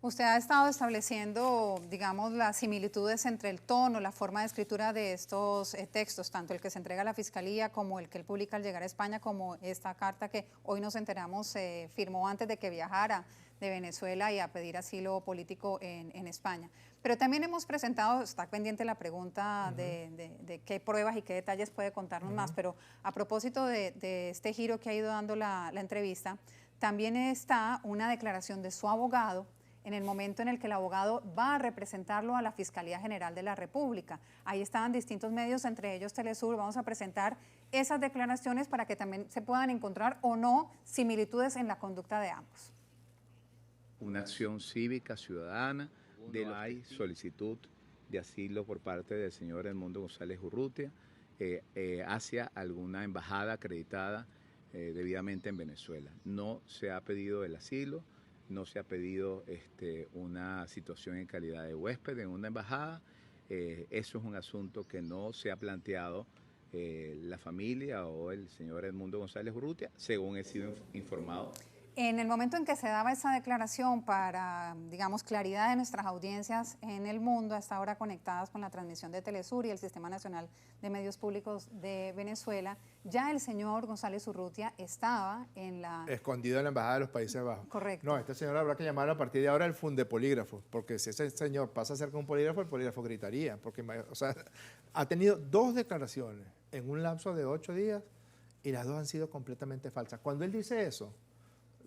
Usted ha estado estableciendo, digamos, las similitudes entre el tono, la forma de escritura de estos textos, tanto el que se entrega a la Fiscalía como el que él publica al llegar a España, como esta carta que hoy nos enteramos se firmó antes de que viajara de Venezuela y a pedir asilo político en España. Pero también hemos presentado, está pendiente la pregunta de qué pruebas y qué detalles puede contarnos más, pero a propósito de este giro que ha ido dando la entrevista, también está una declaración de su abogado en el momento en el que el abogado va a representarlo a la Fiscalía General de la República. Ahí estaban distintos medios, entre ellos Telesur. Vamos a presentar esas declaraciones para que también se puedan encontrar o no similitudes en la conducta de ambos. Una acción cívica, ciudadana, hay solicitud de asilo por parte del señor Edmundo González Urrutia hacia alguna embajada acreditada debidamente en Venezuela. No se ha pedido el asilo, no se ha pedido una situación en calidad de huésped en una embajada. Eso es un asunto que no se ha planteado la familia o el señor Edmundo González Urrutia, según he sido informado. En el momento en que se daba esa declaración para, digamos, claridad de nuestras audiencias en el mundo, hasta ahora conectadas con la transmisión de Telesur y el Sistema Nacional de Medios Públicos de Venezuela, ya el señor González Urrutia estaba en la... escondido en la Embajada de los Países Bajos. Correcto. No, este señor habrá que llamarlo a partir de ahora el fundepolígrafo, porque si ese señor pasa a ser con un polígrafo, el polígrafo gritaría, porque, o sea, ha tenido 2 declaraciones en un lapso de 8 días y las 2 han sido completamente falsas. Cuando él dice eso,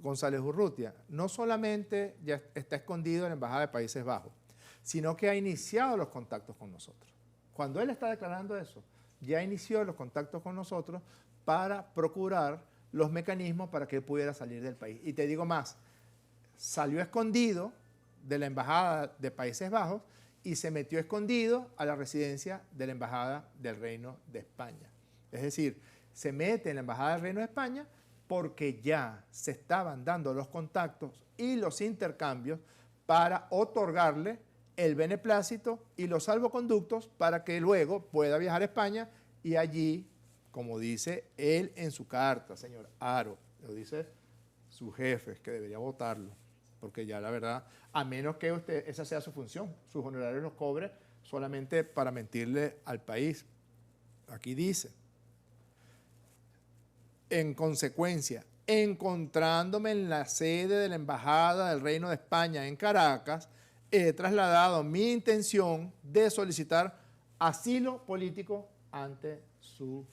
González Urrutia no solamente ya está escondido en la Embajada de Países Bajos, sino que ha iniciado los contactos con nosotros. Cuando él está declarando eso, ya inició los contactos con nosotros para procurar los mecanismos para que él pudiera salir del país. Y te digo más, salió escondido de la Embajada de Países Bajos y se metió escondido a la residencia de la Embajada del Reino de España. Es decir, se mete en la Embajada del Reino de España porque ya se estaban dando los contactos y los intercambios para otorgarle el beneplácito y los salvoconductos para que luego pueda viajar a España y allí, como dice él en su carta, señor Haro, lo dice su jefe, que debería votarlo, porque ya la verdad, a menos que usted, esa sea su función, sus honorarios los cobre solamente para mentirle al país. Aquí dice: en consecuencia, encontrándome en la sede de la Embajada del Reino de España en Caracas, he trasladado mi intención de solicitar asilo político ante su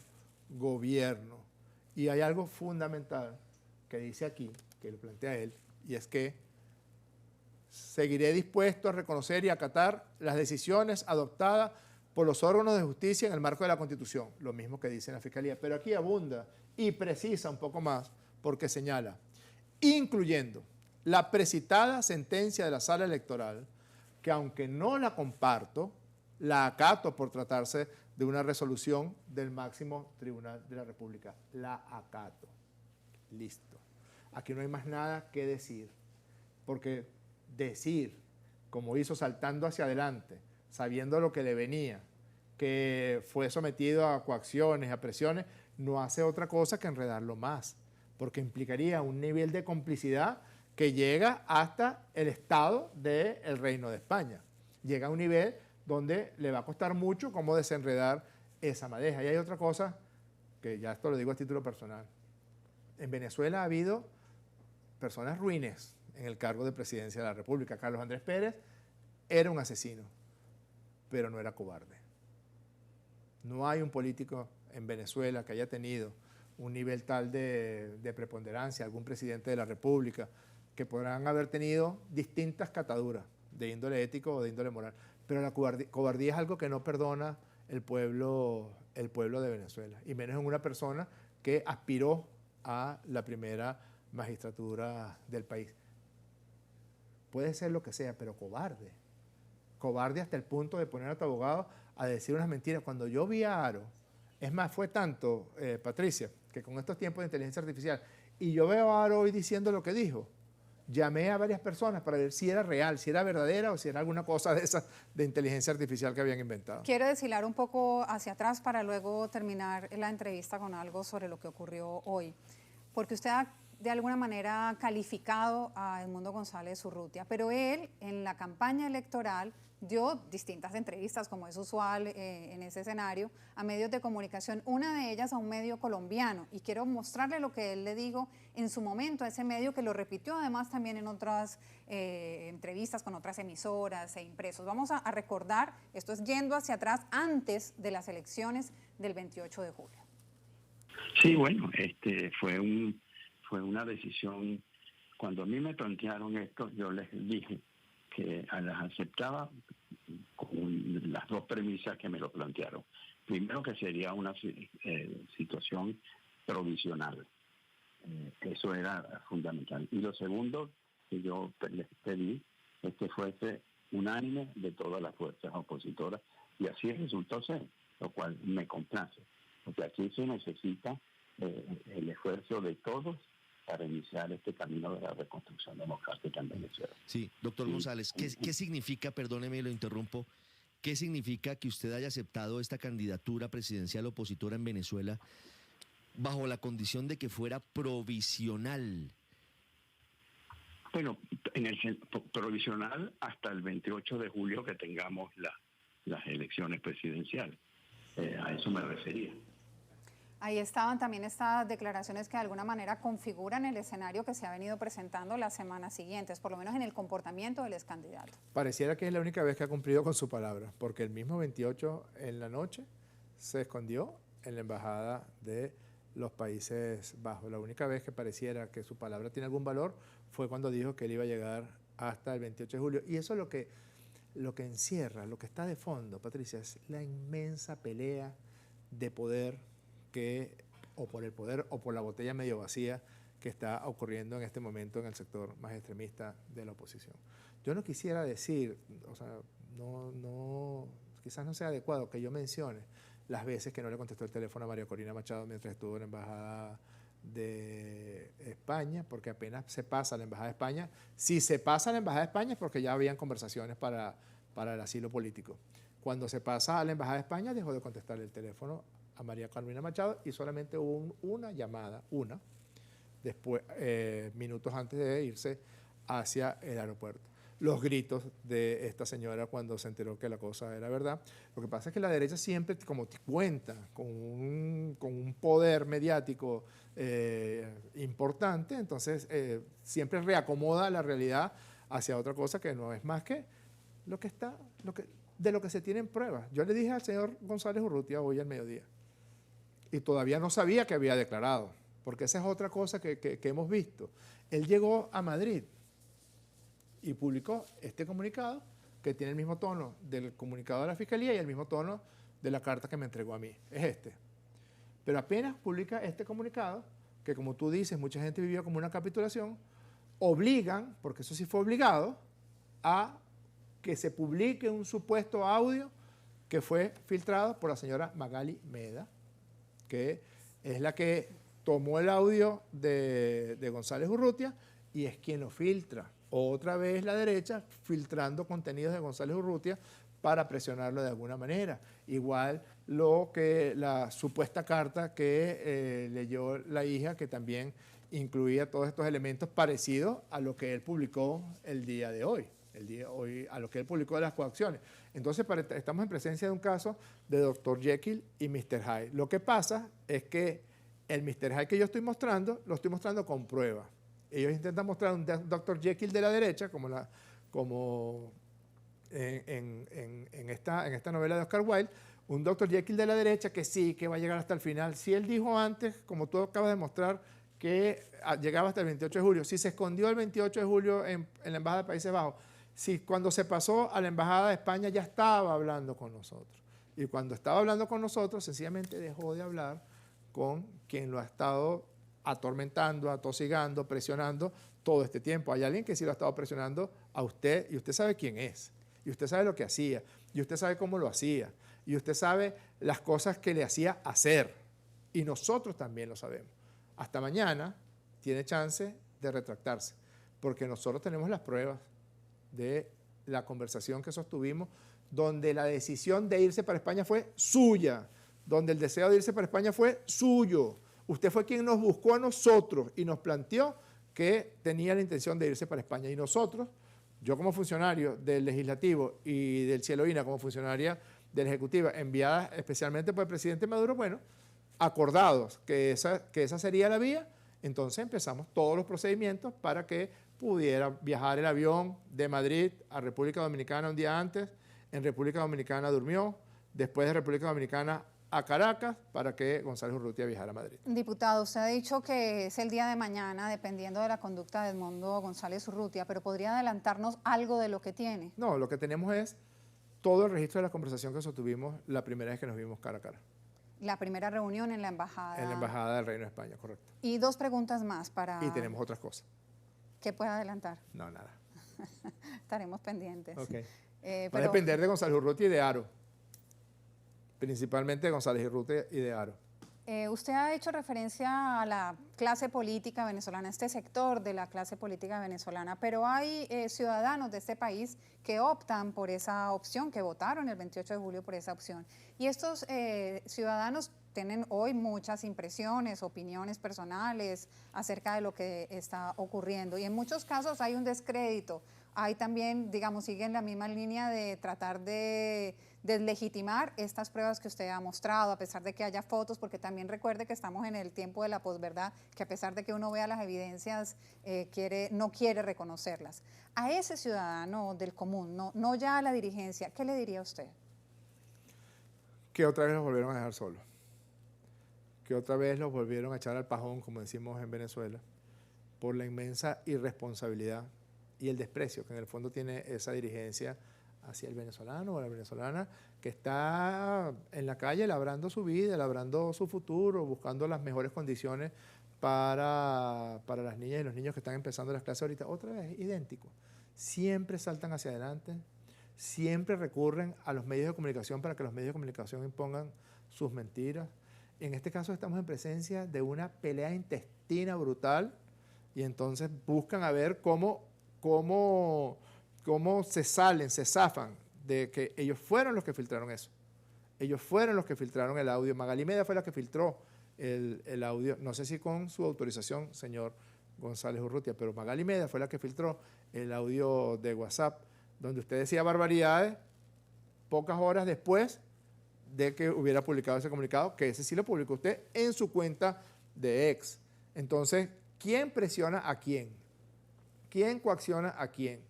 gobierno. Y hay algo fundamental que dice aquí, que lo plantea él, y es que seguiré dispuesto a reconocer y acatar las decisiones adoptadas por los órganos de justicia en el marco de la Constitución, lo mismo que dice la Fiscalía, pero aquí abunda y precisa un poco más porque señala, incluyendo la precitada sentencia de la Sala Electoral, que aunque no la comparto, la acato por tratarse de una resolución del máximo tribunal de la República. La acato. Listo. Aquí no hay más nada que decir, porque decir, como hizo saltando hacia adelante, sabiendo lo que le venía, que fue sometido a coacciones, a presiones, no hace otra cosa que enredarlo más, porque implicaría un nivel de complicidad que llega hasta el Estado del Reino de España. Llega a un nivel donde le va a costar mucho cómo desenredar esa madeja. Y hay otra cosa, que ya esto lo digo a título personal. En Venezuela ha habido personas ruines en el cargo de presidencia de la República. Carlos Andrés Pérez era un asesino, pero no era cobarde. No hay un político en Venezuela que haya tenido un nivel tal de preponderancia, algún presidente de la República, que podrán haber tenido distintas cataduras de índole ético o de índole moral. Pero la cobardía es algo que no perdona el pueblo de Venezuela, y menos en una persona que aspiró a la primera magistratura del país. Puede ser lo que sea, pero cobarde. Cobarde hasta el punto de poner a tu abogado a decir unas mentiras. Cuando yo vi a Haro, es más, fue tanto, Patricia, que con estos tiempos de inteligencia artificial, y yo veo a Haro hoy diciendo lo que dijo, llamé a varias personas para ver si era real, si era verdadera o si era alguna cosa de esas de inteligencia artificial que habían inventado. Quiero deshilar un poco hacia atrás para luego terminar la entrevista con algo sobre lo que ocurrió hoy, porque usted ha de alguna manera calificado a Edmundo González Urrutia, pero él en la campaña electoral dio distintas entrevistas, como es usual en ese escenario, a medios de comunicación, una de ellas a un medio colombiano, y quiero mostrarle lo que él le dijo en su momento a ese medio, que lo repitió además también en otras entrevistas con otras emisoras e impresos. Vamos a recordar, esto es yendo hacia atrás, antes de las elecciones del 28 de julio. Sí, bueno, fue una decisión. Cuando a mí me plantearon esto, yo les dije que las aceptaba con las dos premisas que me lo plantearon. Primero, que sería una situación provisional. Eso era fundamental. Y lo segundo que yo les pedí es que fuese unánime de todas las fuerzas opositoras, y así resultó ser, lo cual me complace, porque aquí se necesita el esfuerzo de todos para iniciar este camino de la reconstrucción democrática en Venezuela. Sí, doctor González, ¿qué significa, perdóneme, lo interrumpo, qué significa que usted haya aceptado esta candidatura presidencial opositora en Venezuela bajo la condición de que fuera provisional? Bueno, en el provisional hasta el 28 de julio que tengamos las elecciones presidenciales. A eso me refería. Ahí estaban también estas declaraciones que de alguna manera configuran el escenario que se ha venido presentando las semanas siguientes, por lo menos en el comportamiento del excandidato. Pareciera que es la única vez que ha cumplido con su palabra, porque el mismo 28 en la noche se escondió en la embajada de los Países Bajos. La única vez que pareciera que su palabra tiene algún valor fue cuando dijo que él iba a llegar hasta el 28 de julio. Y eso es lo que encierra, lo que está de fondo, Patricia, es la inmensa pelea de poder que, o por el poder o por la botella medio vacía, que está ocurriendo en este momento en el sector más extremista de la oposición. Yo no quisiera decir, o sea, quizás no sea adecuado que yo mencione las veces que no le contestó el teléfono a María Corina Machado mientras estuvo en la Embajada de España, porque apenas se pasa a la Embajada de España, si se pasa a la Embajada de España es porque ya habían conversaciones para el asilo político. Cuando se pasa a la Embajada de España dejó de contestarle el teléfono a María Carolina Machado y solamente hubo una llamada, después, minutos antes de irse hacia el aeropuerto. Los gritos de esta señora cuando se enteró que la cosa era verdad. Lo que pasa es que la derecha siempre, como cuenta con un poder mediático importante, entonces siempre reacomoda la realidad hacia otra cosa que no es más que de lo que se tienen pruebas. Yo le dije al señor González Urrutia hoy al mediodía, y todavía no sabía que había declarado, porque esa es otra cosa que hemos visto. Él llegó a Madrid y publicó este comunicado que tiene el mismo tono del comunicado de la Fiscalía y el mismo tono de la carta que me entregó a mí. Es este. Pero apenas publica este comunicado, que como tú dices, mucha gente vivió como una capitulación, obligan, porque eso sí fue obligado, a que se publique un supuesto audio que fue filtrado por la señora Magali Meda, que es la que tomó el audio de González Urrutia y es quien lo filtra. Otra vez la derecha filtrando contenidos de González Urrutia para presionarlo de alguna manera. Igual lo que la supuesta carta que leyó la hija, que también incluía todos estos elementos parecidos a lo que él publicó el día de hoy. A lo que él publicó de las coacciones. Entonces, estamos en presencia de un caso de Dr. Jekyll y Mr. Hyde. Lo que pasa es que el Mr. Hyde que yo estoy mostrando, lo estoy mostrando con pruebas. Ellos intentan mostrar un Dr. Jekyll de la derecha, como en esta novela de Oscar Wilde, un Dr. Jekyll de la derecha que sí, que va a llegar hasta el final. Si él dijo antes, como tú acabas de mostrar, que llegaba hasta el 28 de julio, si se escondió el 28 de julio en la Embajada de Países Bajos, si cuando se pasó a la Embajada de España ya estaba hablando con nosotros. Y cuando estaba hablando con nosotros, sencillamente dejó de hablar con quien lo ha estado atormentando, atosigando, presionando todo este tiempo. Hay alguien que sí lo ha estado presionando a usted y usted sabe quién es. Y usted sabe lo que hacía. Y usted sabe cómo lo hacía. Y usted sabe las cosas que le hacía hacer. Y nosotros también lo sabemos. Hasta mañana tiene chance de retractarse. Porque nosotros tenemos las pruebas de la conversación que sostuvimos, donde la decisión de irse para España fue suya, donde el deseo de irse para España fue suyo. Usted fue quien nos buscó a nosotros y nos planteó que tenía la intención de irse para España. Y nosotros, yo como funcionario del Legislativo y del Cielo INA como funcionaria de la Ejecutiva, enviada especialmente por el presidente Maduro, bueno, acordados que esa sería la vía, entonces empezamos todos los procedimientos para que pudiera viajar el avión de Madrid a República Dominicana un día antes, en República Dominicana durmió, después de República Dominicana a Caracas para que González Urrutia viajara a Madrid. Diputado, usted ha dicho que es el día de mañana, dependiendo de la conducta de Edmundo González Urrutia, pero ¿podría adelantarnos algo de lo que tiene? No, lo que tenemos es todo el registro de la conversación que sostuvimos la primera vez que nos vimos cara a cara. La primera reunión en la embajada. En la embajada del Reino de España, correcto. Y dos preguntas más para... Y tenemos otras cosas. ¿Qué puede adelantar? No, nada. Estaremos pendientes. Okay. Va Pero... a depender de González Urrutia y de Haro. Principalmente de González Urrutia y de Haro. Usted ha hecho referencia a la clase política venezolana, este sector de la clase política venezolana, pero hay ciudadanos de este país que optan por esa opción, que votaron el 28 de julio por esa opción. Y estos ciudadanos tienen hoy muchas impresiones, opiniones personales acerca de lo que está ocurriendo. Y en muchos casos hay un descrédito. Hay también, digamos, siguen la misma línea de tratar de deslegitimar estas pruebas que usted ha mostrado, a pesar de que haya fotos, porque también recuerde que estamos en el tiempo de la posverdad, que a pesar de que uno vea las evidencias, no quiere reconocerlas. A ese ciudadano del común, no ya a la dirigencia, ¿qué le diría usted? Que otra vez los volvieron a dejar solos. Que otra vez los volvieron a echar al pajón, como decimos en Venezuela, por la inmensa irresponsabilidad y el desprecio que en el fondo tiene esa dirigencia hacia el venezolano o la venezolana que está en la calle labrando su vida, labrando su futuro, buscando las mejores condiciones para las niñas y los niños que están empezando las clases ahorita. Otra vez, idéntico. Siempre saltan hacia adelante, siempre recurren a los medios de comunicación para que los medios de comunicación impongan sus mentiras. En este caso estamos en presencia de una pelea intestina brutal y entonces buscan a ver cómo se zafan de que ellos fueron los que filtraron eso. Ellos fueron los que filtraron el audio. Magali Meda fue la que filtró el audio, no sé si con su autorización, señor González Urrutia, pero Magali Meda fue la que filtró el audio de WhatsApp, donde usted decía barbaridades pocas horas después de que hubiera publicado ese comunicado, que ese sí lo publicó usted en su cuenta de X. Entonces, ¿quién presiona a quién? ¿Quién coacciona a quién?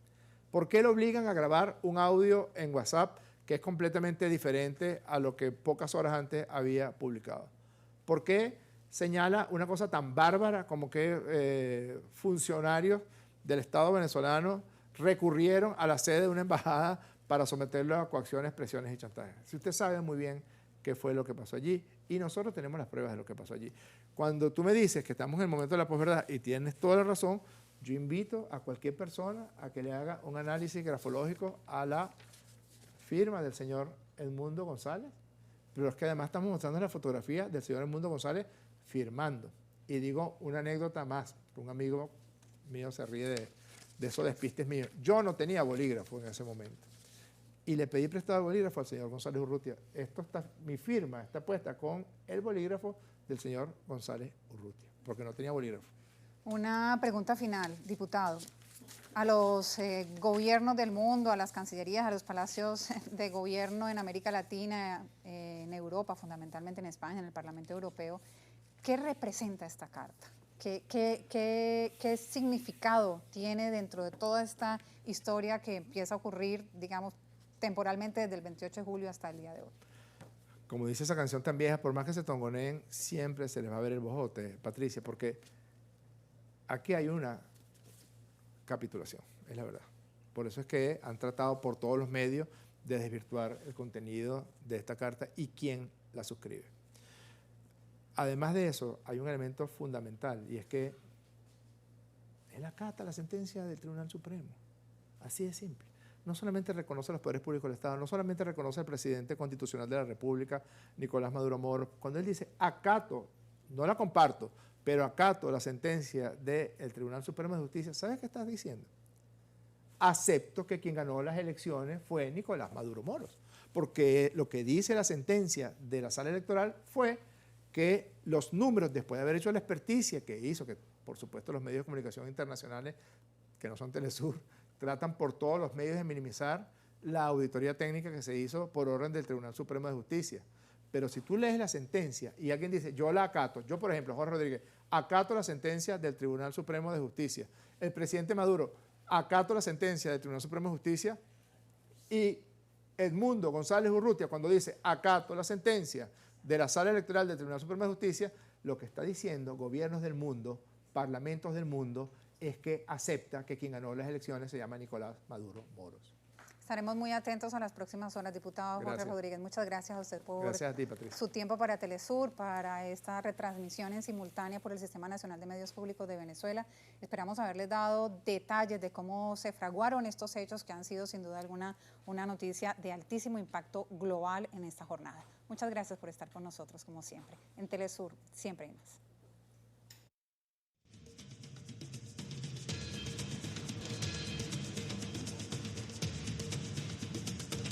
¿Por qué lo obligan a grabar un audio en WhatsApp que es completamente diferente a lo que pocas horas antes había publicado? ¿Por qué señala una cosa tan bárbara como que funcionarios del Estado venezolano recurrieron a la sede de una embajada para someterlo a coacciones, presiones y chantajes. Si usted sabe muy bien qué fue lo que pasó allí, y nosotros tenemos las pruebas de lo que pasó allí. Cuando tú me dices que estamos en el momento de la posverdad y tienes toda la razón, yo invito a cualquier persona a que le haga un análisis grafológico a la firma del señor Edmundo González, pero es que además estamos mostrando la fotografía del señor Edmundo González firmando. Y digo una anécdota más, que un amigo mío se ríe de esos despistes míos. Yo no tenía bolígrafo en ese momento. Y le pedí prestado el bolígrafo al señor González Urrutia. Mi firma está puesta con el bolígrafo del señor González Urrutia, porque no tenía bolígrafo. Una pregunta final, diputado. A los gobiernos del mundo, a las cancillerías, a los palacios de gobierno en América Latina, en Europa, fundamentalmente en España, en el Parlamento Europeo, ¿qué representa esta carta? ¿Qué significado tiene dentro de toda esta historia que empieza a ocurrir, digamos, temporalmente desde el 28 de julio hasta el día de hoy? Como dice esa canción tan vieja, por más que se tongoneen, siempre se les va a ver el bojote, Patricia, porque aquí hay una capitulación, es la verdad. Por eso es que han tratado por todos los medios de desvirtuar el contenido de esta carta y quién la suscribe. Además de eso, hay un elemento fundamental, y es que él acata la sentencia del Tribunal Supremo. Así de simple. No solamente reconoce los poderes públicos del Estado, no solamente reconoce al presidente constitucional de la República, Nicolás Maduro Moros. Cuando él dice acato, no la comparto, pero acato la sentencia del Tribunal Supremo de Justicia, ¿sabes qué estás diciendo? Acepto que quien ganó las elecciones fue Nicolás Maduro Moros, porque lo que dice la sentencia de la sala electoral fue que los números, después de haber hecho la experticia que hizo, que por supuesto los medios de comunicación internacionales, que no son Telesur, tratan por todos los medios de minimizar la auditoría técnica que se hizo por orden del Tribunal Supremo de Justicia. Pero si tú lees la sentencia y alguien dice, yo la acato, yo por ejemplo, Jorge Rodríguez, acato la sentencia del Tribunal Supremo de Justicia, el presidente Maduro, acato la sentencia del Tribunal Supremo de Justicia, y Edmundo González Urrutia, cuando dice acato la sentencia de la sala electoral del Tribunal Supremo de Justicia, lo que está diciendo gobiernos del mundo, parlamentos del mundo, es que acepta que quien ganó las elecciones se llama Nicolás Maduro Moros. Estaremos muy atentos a las próximas horas, diputado Jorge Rodríguez. Muchas gracias a usted por gracias a ti, Patricia, su tiempo para Telesur, para esta retransmisión en simultánea por el Sistema Nacional de Medios Públicos de Venezuela. Esperamos haberles dado detalles de cómo se fraguaron estos hechos que han sido sin duda alguna una noticia de altísimo impacto global en esta jornada. Muchas gracias por estar con nosotros como siempre. En Telesur siempre hay más.